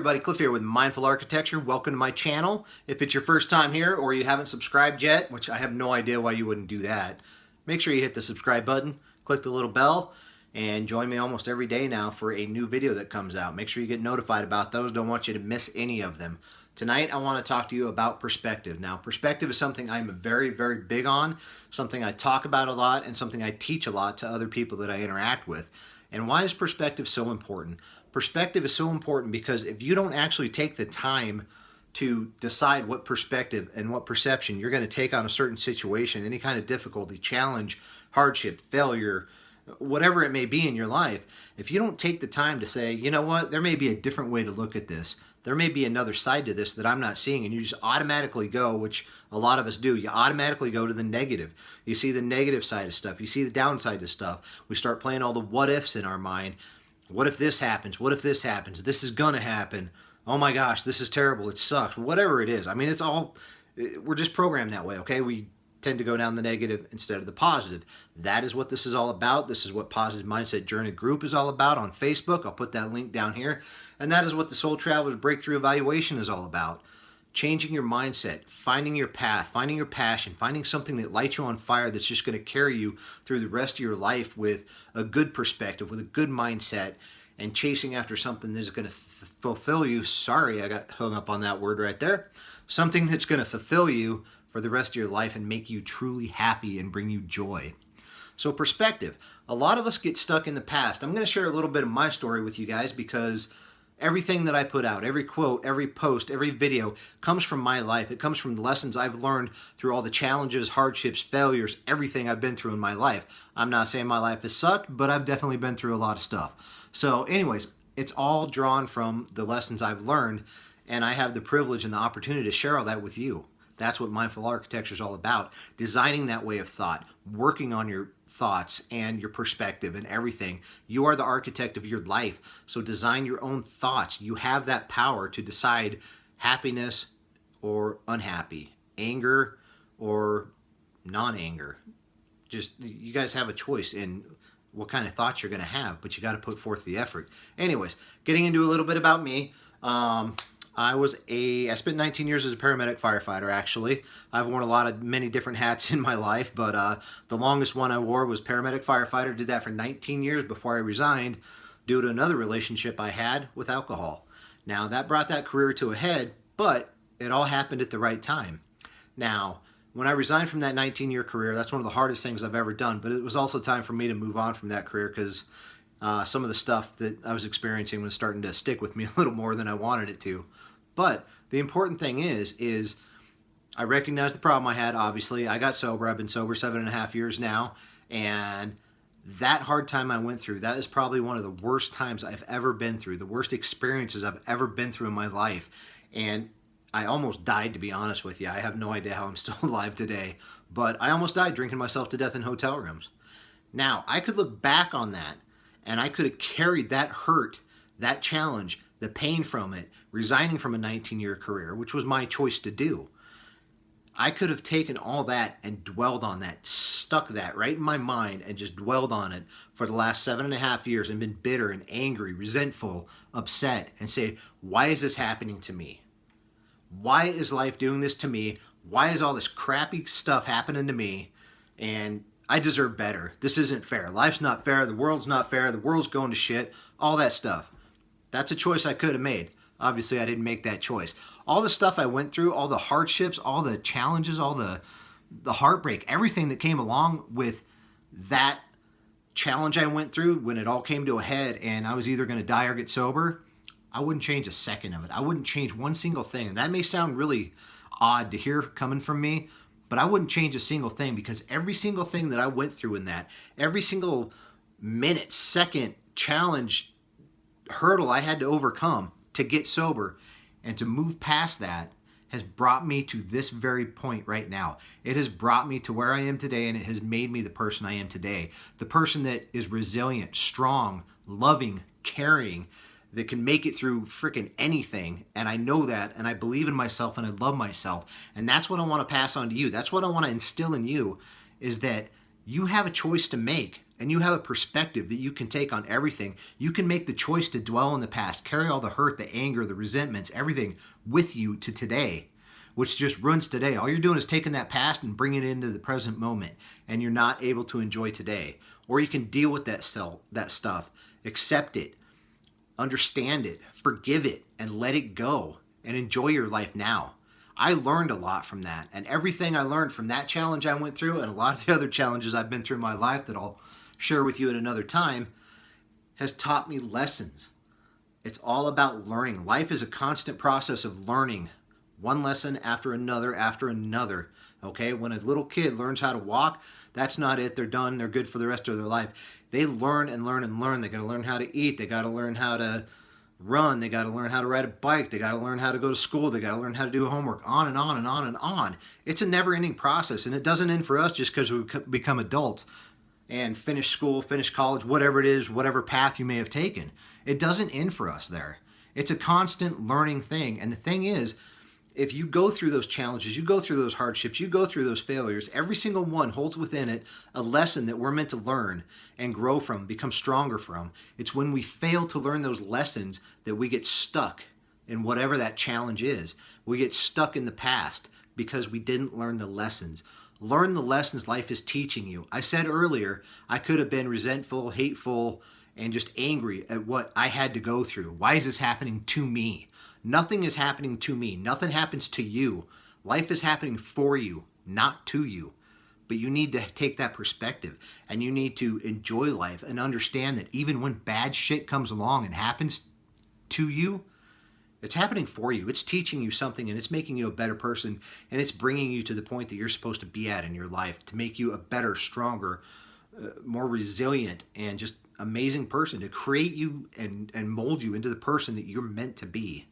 everybody, Cliff here with Mindful Architecture. Welcome to my channel. If it's your first time here or you haven't subscribed yet, which I have no idea why you wouldn't do that, make sure you hit the subscribe button, click the little bell, and join me almost every day now for a new video that comes out. Make sure you get notified about those. Don't want you to miss any of them. Tonight I want to talk to you about perspective. Now, perspective is something I'm very, very big on, something I talk about a lot, and something I teach a lot to other people that I interact with. And why is perspective so important? Perspective is so important because if you don't actually take the time to decide what perspective and what perception you're going to take on a certain situation, any kind of difficulty, challenge, hardship, failure, whatever it may be in your life, if you don't take the time to say, you know what, there may be a different way to look at this. There may be another side to this that I'm not seeing, and you just automatically go, which a lot of us do, you automatically go to the negative. You see the negative side of stuff. You see the downside of stuff. We start playing all the what ifs in our mind. What if this happens? What if this happens? This is going to happen. Oh my gosh, this is terrible. It sucks. Whatever it is. I mean, it's all, we're just programmed that way, okay? We tend to go down the negative instead of the positive. That is what this is all about. This is what Positive Mindset Journey Group is all about on Facebook. I'll put that link down here. And that is what the Soul Traveler's Breakthrough Evaluation is all about. Changing your mindset, finding your path, finding your passion, finding something that lights you on fire that's just going to carry you through the rest of your life with a good perspective, with a good mindset, and chasing after something that's going to fulfill you. Sorry, I got hung up on that word right there. Something that's going to fulfill you for the rest of your life and make you truly happy and bring you joy. So perspective. A lot of us get stuck in the past. I'm going to share a little bit of my story with you guys because everything that I put out, every quote, every post, every video comes from my life. It comes from the lessons I've learned through all the challenges, hardships, failures, everything I've been through in my life. I'm not saying my life has sucked, but I've definitely been through a lot of stuff. So anyways, it's all drawn from the lessons I've learned, and I have the privilege and the opportunity to share all that with you. That's what Mindful Architecture is all about. Designing that way of thought, working on your thoughts and your perspective and everything. You are the architect of your life, so design your own thoughts. You have that power to decide happiness or unhappy, anger or non-anger. Just, you guys have a choice in what kind of thoughts you're going to have, but you got to put forth the effort. Anyways, getting into a little bit about me. I spent 19 years as a paramedic firefighter, actually. I've worn many different hats in my life, but the longest one I wore was paramedic firefighter. Did that for 19 years before I resigned due to another relationship I had with alcohol. Now, that brought that career to a head, but it all happened at the right time. Now, when I resigned from that 19-year career, that's one of the hardest things I've ever done, but it was also time for me to move on from that career because some of the stuff that I was experiencing was starting to stick with me a little more than I wanted it to. But the important thing is I recognized the problem I had, obviously. I got sober. I've been sober 7.5 years now. And that hard time I went through, that is probably one of the worst times I've ever been through, the worst experiences I've ever been through in my life. And I almost died, to be honest with you. I have no idea how I'm still alive today. But I almost died drinking myself to death in hotel rooms. Now, I could look back on that, and I could have carried that hurt, that challenge, the pain from it, resigning from a 19-year career, which was my choice to do. I could have taken all that and dwelled on that, stuck that right in my mind and just dwelled on it for the last 7.5 years and been bitter and angry, resentful, upset, and say, why is this happening to me? Why is life doing this to me? Why is all this crappy stuff happening to me? And I deserve better. This isn't fair. Life's not fair. The world's not fair. The world's going to shit. All that stuff. That's a choice I could have made. Obviously, I didn't make that choice. All the stuff I went through, all the hardships, all the challenges, all the heartbreak, everything that came along with that challenge I went through when it all came to a head and I was either going to die or get sober, I wouldn't change a second of it. I wouldn't change one single thing. And that may sound really odd to hear coming from me, but I wouldn't change a single thing because every single thing that I went through in that, every single minute, second, challenge, hurdle I had to overcome to get sober and to move past that has brought me to this very point right now. It has brought me to where I am today, and it has made me the person I am today. The person that is resilient, strong, loving, caring, that can make it through freaking anything. And I know that, and I believe in myself, and I love myself. And that's what I want to pass on to you. That's what I want to instill in you, is that You have a choice to make, and you have a perspective that you can take on everything. You can make the choice to dwell in the past, carry all the hurt, the anger, the resentments, everything with you to today, which just ruins today. All you're doing is taking that past and bringing it into the present moment, and you're not able to enjoy today. Or you can deal with that stuff, accept it, understand it, forgive it, and let it go, and enjoy your life now. I learned a lot from that, and everything I learned from that challenge I went through, and a lot of the other challenges I've been through in my life that I'll share with you at another time, has taught me lessons. It's all about learning. Life is a constant process of learning, one lesson after another after another. Okay, when a little kid learns how to walk, that's not it. They're done. They're good for the rest of their life. They learn and learn and learn. They got to learn how to eat. They got to learn how to run. They got to learn how to ride a bike. They got to learn how to go to school. They got to learn how to do homework. On and on and on and on. It's a never-ending process, and it doesn't end for us just because we become adults and finish school, finish college, whatever it is, whatever path you may have taken. It doesn't end for us there. It's a constant learning thing. And the thing is, if you go through those challenges, you go through those hardships, you go through those failures, every single one holds within it a lesson that we're meant to learn and grow from, become stronger from. It's when we fail to learn those lessons that we get stuck in whatever that challenge is. We get stuck in the past because we didn't learn the lessons. Learn the lessons life is teaching you. I said earlier, I could have been resentful, hateful, and just angry at what I had to go through. Why is this happening to me? Nothing is happening to me. Nothing happens to you. Life is happening for you, not to you. But you need to take that perspective, and you need to enjoy life and understand that even when bad shit comes along and happens to you, it's happening for you. It's teaching you something, and it's making you a better person, and it's bringing you to the point that you're supposed to be at in your life to make you a better, stronger, more resilient, and just amazing person, to create you and mold you into the person that you're meant to be.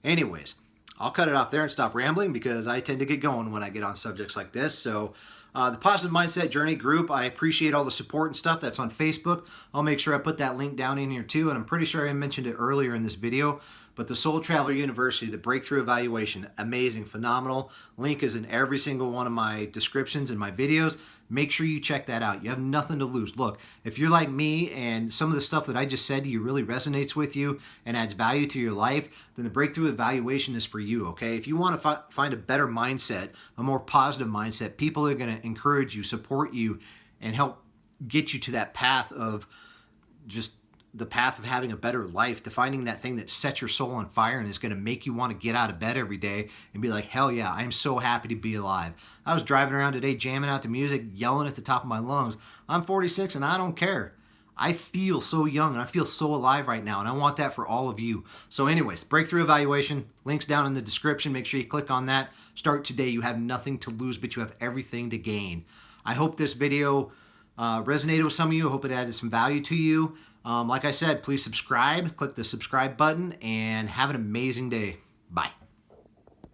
Anyways, I'll cut it off there and stop rambling because I tend to get going when I get on subjects like this. So the Positive Mindset Journey group, I appreciate all the support and stuff. That's on Facebook. I'll make sure I put that link down in here too. And I'm pretty sure I mentioned it earlier in this video. But the Soul Traveler University, the Breakthrough Evaluation, amazing, phenomenal. Link is in every single one of my descriptions and my videos. Make sure you check that out. You have nothing to lose. Look, if you're like me and some of the stuff that I just said to you really resonates with you and adds value to your life, then the Breakthrough Evaluation is for you, okay? If you want to find a better mindset, a more positive mindset, people are going to encourage you, support you, and help get you to that path of just the path of having a better life, to finding that thing that sets your soul on fire and is going to make you want to get out of bed every day and be like, hell yeah, I'm so happy to be alive. I was driving around today jamming out to music, yelling at the top of my lungs. I'm 46 and I don't care. I feel so young and I feel so alive right now, and I want that for all of you. So anyways, Breakthrough Evaluation, links down in the description. Make sure you click on that. Start today. You have nothing to lose, but you have everything to gain. I hope this video resonated with some of you. I hope it added some value to you. Like I said, please subscribe, click the subscribe button, and have an amazing day. Bye.